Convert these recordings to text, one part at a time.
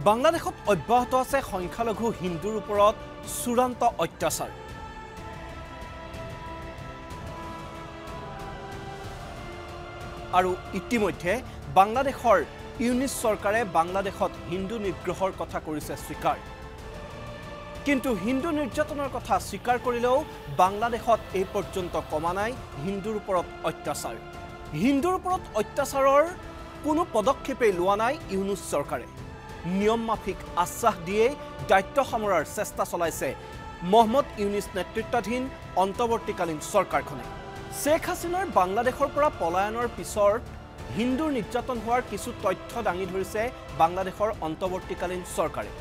বাংলাদেশত অব্যাহত আছে সংখ্যালঘু হিন্দুৰ ওপৰত চূড়ান্ত অত্যাচাৰ। আৰু ইতিমধ্যে বাংলাদেশৰ ইউনিছ চৰকাৰে বাংলাদেশত হিন্দু নিগ্ৰহৰ কথা কৰিছে স্বীকাৰ। কিন্তু হিন্দু নিৰ্যাতনৰ কথা স্বীকাৰ কৰিলেও বাংলাদেশত এই পৰ্যন্ত কমা নাই হিন্দুৰ ওপৰত অত্যাচাৰ। হিন্দুৰ ওপৰত অত্যাচাৰৰ কোনো পদক্ষেপেই লোৱা নাই ইউনিছ চৰকাৰে। নিয়ম মাফিক আশ্বাস দিয়ে দায়িত্ব সামৰাৰ চেষ্টা চলাইছে মহম্মদ ইউনিছ নেতৃত্বাধীন অন্তৱৰ্তীকালীন চৰকাৰখনে। শেখ হাছিনাৰ বাংলাদেশৰ পৰা পলায়নৰ পিছত হিন্দুৰ নিৰ্যাতন হোৱাৰ কিছু তথ্য দাঙি ধৰিছে বাংলাদেশৰ অন্তৱৰ্তীকালীন চৰকাৰে।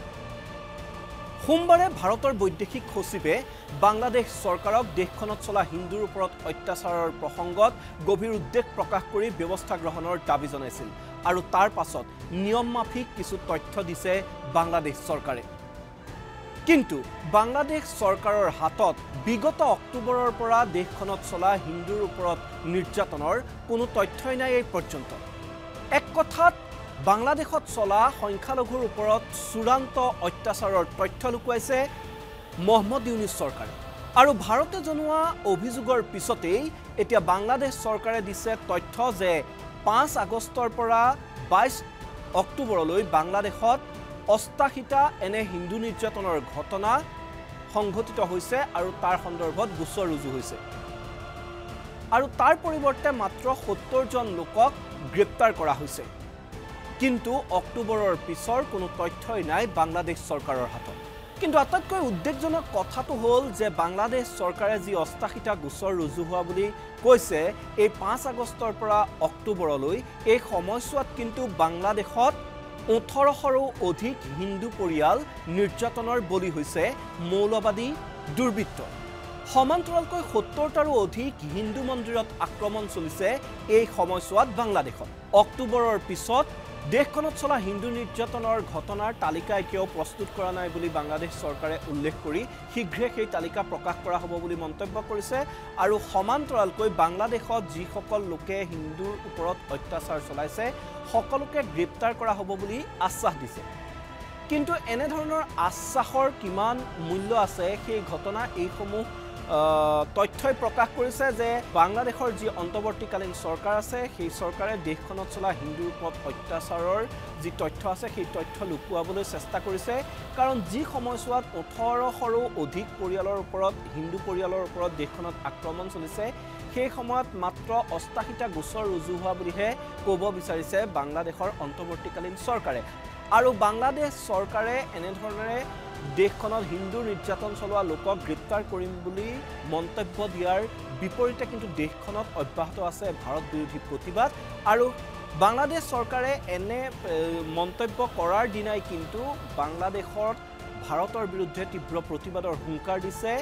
সোমবাৰে ভাৰতৰ বৈদেশিক সচিবে বাংলাদেশ চৰকাৰক দেশখনত চলা হিন্দুৰ ওপৰত অত্যাচাৰৰ প্ৰসংগত গভীৰ উদ্বেগ প্ৰকাশ কৰি ব্যৱস্থা গ্ৰহণৰ দাবী জনাইছিল। আৰু তাৰ পাছত নিয়ম মাফিক কিছু তথ্য দিছে বাংলাদেশ চৰকাৰে। কিন্তু বাংলাদেশ চৰকাৰৰ হাতত বিগত অক্টোবৰৰ পৰা দেশখনত চলা হিন্দুৰ ওপৰত নিৰ্যাতনৰ কোনো তথ্যই নাই এই পৰ্যন্ত। এক কথাত বাংলাদেশত চলা সংখ্যালঘুৰ ওপৰত চূড়ান্ত অত্যাচাৰৰ তথ্য লুকুৱাইছে মহম্মদ ইউনিছ চৰকাৰে। আৰু ভাৰতে জনোৱা অভিযোগৰ পিছতেই এতিয়া বাংলাদেশ চৰকাৰে দিছে তথ্য যে 5 আগষ্টৰ পৰা 22 অক্টোবৰলৈ বাংলাদেশত 88টা এনে হিন্দু নিৰ্যাতনৰ ঘটনা সংঘটিত হৈছে আৰু তাৰ সন্দৰ্ভত গোচৰ ৰুজু হৈছে। আৰু তাৰ পৰিৱৰ্তে মাত্ৰ 70 জন লোকক গ্ৰেপ্তাৰ কৰা হৈছে। কিন্তু অক্টোবৰৰ পিছৰ কোনো তথ্যই নাই বাংলাদেশ চৰকাৰৰ হাতত। কিন্তু আটাইতকৈ উদ্বেগজনক কথাটো হ'ল যে বাংলাদেশ চৰকাৰে যি 88টা গোচৰ ৰুজু হোৱা বুলি কৈছে এই 5 আগষ্টৰ পৰা অক্টোবৰলৈ এই সময়ছোৱাত কিন্তু বাংলাদেশত 1800ৰো অধিক হিন্দু পৰিয়াল নিৰ্যাতনৰ বলি হৈছে মৌলবাদী দুৰ্বৃত্ত। সমান্তৰালকৈ 70টাৰো অধিক হিন্দু মন্দিৰত আক্ৰমণ চলিছে এই সময়ছোৱাত বাংলাদেশত। অক্টোবৰৰ পিছত দেশখনত চলা হিন্দু নিৰ্যাতনৰ ঘটনাৰ তালিকা এতিয়াও প্ৰস্তুত কৰা নাই বুলি বাংলাদেশ চৰকাৰে উল্লেখ কৰি শীঘ্ৰে সেই তালিকা প্ৰকাশ কৰা হ'ব বুলি মন্তব্য কৰিছে। আৰু সমান্তৰালকৈ বাংলাদেশত যিসকল লোকে হিন্দুৰ ওপৰত অত্যাচাৰ চলাইছে সকলোকে গ্ৰেপ্তাৰ কৰা হ'ব বুলি আশ্বাস দিছে। কিন্তু এনেধৰণৰ আশ্বাসৰ কিমান মূল্য আছে সেই ঘটনা এইসমূহ তথ্যই প্ৰকাশ কৰিছে যে বাংলাদেশৰ যি অন্তৱৰ্তীকালীন চৰকাৰ আছে সেই চৰকাৰে দেশখনত চলা হিন্দুৰ ওপৰত অত্যাচাৰৰ যি তথ্য আছে সেই তথ্য লুকুৱাবলৈ চেষ্টা কৰিছে। কাৰণ যি সময়ছোৱাত 1800ৰো অধিক পৰিয়ালৰ ওপৰত হিন্দু পৰিয়ালৰ ওপৰত দেশখনত আক্ৰমণ চলিছে সেই সময়ত মাত্ৰ 88টা গোচৰ ৰুজু হোৱা বুলিহে ক'ব বিচাৰিছে বাংলাদেশৰ অন্তৱৰ্তীকালীন চৰকাৰে। আৰু বাংলাদেশ চৰকাৰে এনেধৰণেৰে দেশখনত হিন্দু নিৰ্যাতন চলোৱা লোকক গ্ৰেপ্তাৰ কৰিম বুলি মন্তব্য দিয়াৰ বিপৰীতে কিন্তু দেশখনত অব্যাহত আছে ভাৰত বিৰোধী প্ৰতিবাদ। আৰু বাংলাদেশ চৰকাৰে এনে মন্তব্য কৰাৰ দিনাই কিন্তু বাংলাদেশত ভাৰতৰ বিৰুদ্ধে তীব্ৰ প্ৰতিবাদৰ হুংকাৰ দিছে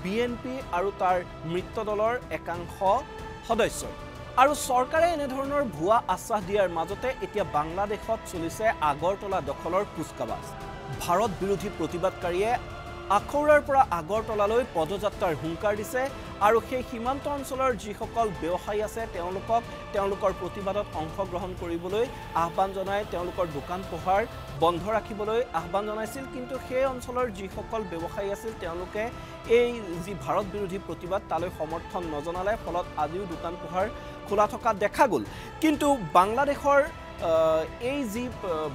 বিএনপি আৰু তাৰ মিত্ৰ দলৰ একাংশ সদস্যই। আৰু চৰকাৰে এনেধৰণৰ ভুৱা আশ্বাস দিয়াৰ মাজতে এতিয়া বাংলাদেশত চলিছে আগৰতলা দখলৰ কুচকাৱাজ। ভাৰত বিৰোধী প্ৰতিবাদকাৰীয়ে আখৌৰাৰ পৰা আগৰতলালৈ পদযাত্ৰাৰ হুংকাৰ দিছে। আৰু সেই সীমান্ত অঞ্চলৰ যিসকল ব্যৱসায়ী আছে তেওঁলোকৰ প্ৰতিবাদত অংশগ্ৰহণ কৰিবলৈ আহ্বান জনাই তেওঁলোকৰ দোকান পোহাৰ বন্ধ ৰাখিবলৈ আহ্বান জনাইছিল। কিন্তু সেই অঞ্চলৰ যিসকল ব্যৱসায়ী আছিল তেওঁলোকে এই যি ভাৰত বিৰোধী প্ৰতিবাদ তালৈ সমৰ্থন নজনালে, ফলত আজিও দোকান পোহাৰ খোলা থকা দেখা গ'ল। কিন্তু বাংলাদেশৰ এই যি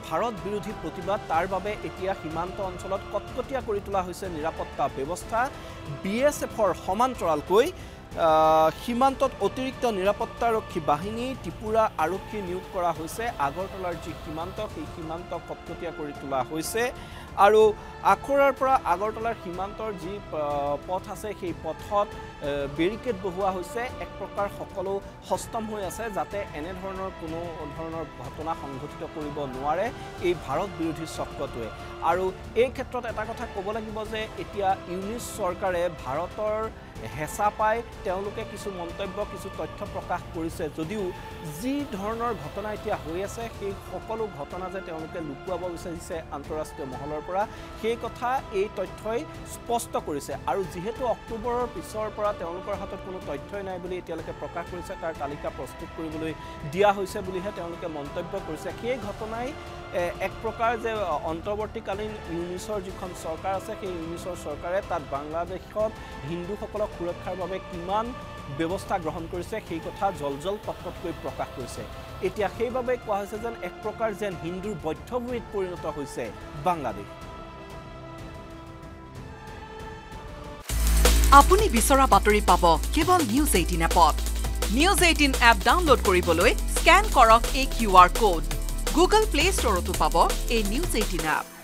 ভাৰত বিৰোধী প্ৰতিবাদ তাৰ বাবে এতিয়া সীমান্ত অঞ্চলত কটকটীয়া কৰি তোলা হৈছে নিৰাপত্তা ব্যৱস্থা। BSFৰ সমান্তৰালকৈ সীমান্তত অতিৰিক্ত নিৰাপত্তাৰক্ষী বাহিনী ত্ৰিপুৰা আৰক্ষী নিয়োগ কৰা হৈছে। আগৰতলাৰ যি সীমান্ত সেই সীমান্ত কটকটীয়া কৰি তোলা হৈছে। আৰু আখৌৰাৰ পৰা আগৰতলাৰ সীমান্তৰ যি পথ আছে সেই পথত বেৰিকেড বহুৱা হৈছে। এক প্ৰকাৰ সকলো সষ্টম হৈ আছে যাতে এনেধৰণৰ কোনো ধৰণৰ ঘটনা সংঘটিত কৰিব নোৱাৰে এই ভাৰত বিৰোধী চক্ৰটোৱে। আৰু এই ক্ষেত্ৰত এটা কথা ক'ব লাগিব যে এতিয়া ইউনিছ চৰকাৰে ভাৰতৰ হেঁচা পাই তেওঁলোকে কিছু মন্তব্য কিছু তথ্য প্ৰকাশ কৰিছে যদিও যি ধৰণৰ ঘটনা এতিয়া হৈ আছে সেই সকলো ঘটনা যে তেওঁলোকে লুকুৱাব বিচাৰিছে আন্তঃৰাষ্ট্ৰীয় মহলৰ পৰা সেই কথা এই তথ্যই স্পষ্ট কৰিছে আৰু যিহেতু অক্টোবৰৰ পিছৰ পৰা তেওঁলোকৰ হাতত কোনো তথ্যই নাই বুলি এতিয়ালৈকে প্ৰকাশ কৰিছে তাৰ তালিকা প্ৰস্তুত কৰিবলৈ দিয়া হৈছে বুলিহে তেওঁলোকে মন্তব্য কৰিছে সেই ঘটনাই এক প্ৰকাৰ যে অন্তৰ্বৰ্তীকালীন ইউনিছৰ যিখন চৰকাৰ আছে সেই ইউনিছৰ চৰকাৰে তাত বাংলাদেশত হিন্দুসকলক সুৰক্ষাৰ বাবে কিমান ব্যৱস্থা গ্ৰহণ কৰিছে সেই কথা জলজল পটপটকৈ প্ৰকাশ কৰিছে এতিয়া সেইবাবে কোৱা হৈছে যেন এক প্ৰকাৰ যেন হিন্দুৰ বধ্যভূমিত পৰিণত হৈছে বাংলাদেশ আপুনি বিচৰা বাতৰি পাব কেৱল নিউজ 18 এপত নিউজ 18 এপ ডাউনলোড কৰিবলৈ স্ক্যান কৰক এই QR কোড গুগল প্লে ষ্টৰতো পাব এই নিউজ 18 এপ